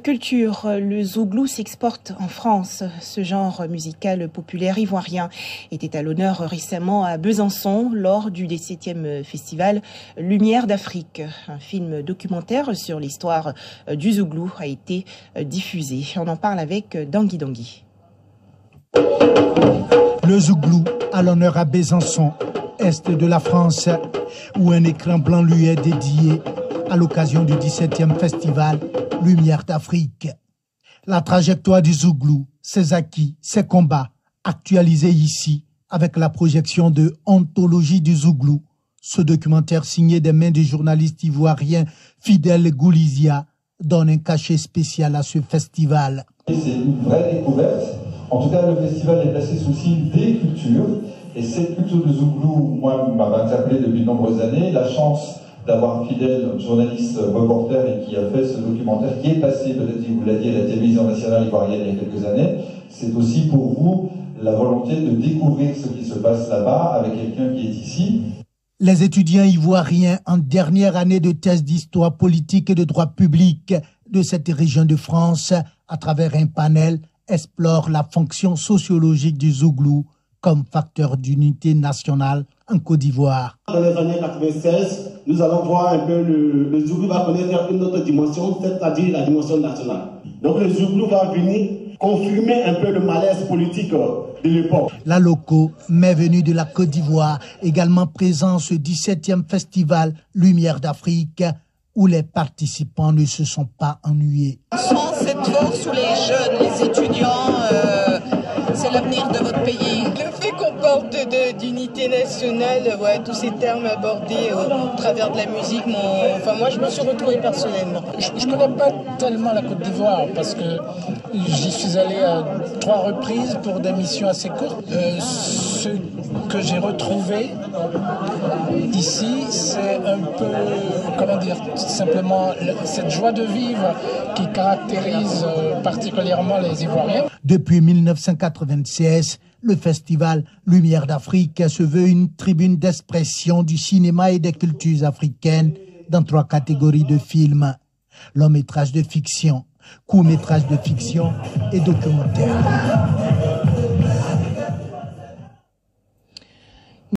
Culture, le zouglou s'exporte en France. Ce genre musical populaire ivoirien était à l'honneur récemment à Besançon lors du 17e festival Lumière d'Afrique. Un film documentaire sur l'histoire du zouglou a été diffusé. On en parle avec Dangui Dangui. Le zouglou à l'honneur à Besançon, est de la France, où un écran blanc lui est dédié à l'occasion du 17e festival Lumière d'Afrique. La trajectoire du zouglou, ses acquis, ses combats, actualisés ici avec la projection de Ontologie du zouglou. Ce documentaire signé des mains du journaliste ivoirien Fidèle Goulizia donne un cachet spécial à ce festival. C'est une vraie découverte. En tout cas, le festival est placé sous le signe des cultures. Et cette culture de zouglou, moi, m'a interpellé depuis de nombreuses années. La chance d'avoir un fidèle journaliste reporter et qui a fait ce documentaire qui est passé, peut-être qu'il vous l'a dit, à la télévision nationale ivoirienne il y a quelques années. C'est aussi pour vous la volonté de découvrir ce qui se passe là-bas avec quelqu'un qui est ici. Les étudiants ivoiriens en dernière année de thèse d'histoire politique et de droit public de cette région de France, à travers un panel, explorent la fonction sociologique du zouglou comme facteur d'unité nationale en Côte d'Ivoire. Dans les années 96, nous allons voir un peu le zouglou va connaître une autre dimension, c'est-à-dire la dimension nationale. Donc le zouglou va venir confirmer un peu le malaise politique de l'époque. La loco, mais venue de la Côte d'Ivoire, également présent ce 17e festival Lumière d'Afrique, où les participants ne se sont pas ennuyés. Sans cette force sous les jeunes, les étudiants, c'est l'avenir de votre pays. Le fait qu'on parle d'unité nationale, ouais, tous ces termes abordés au travers de la musique, moi je me suis retrouvée personnellement. Je ne connais pas tellement la Côte d'Ivoire parce que j'y suis allé à 3 reprises pour des missions assez courtes. Ce que j'ai retrouvé ici, c'est un peu, comment dire, simplement cette joie de vivre qui caractérise particulièrement les Ivoiriens. Depuis 1996, le festival Lumière d'Afrique se veut une tribune d'expression du cinéma et des cultures africaines dans 3 catégories de films: long métrage de fiction, court métrage de fiction et documentaire.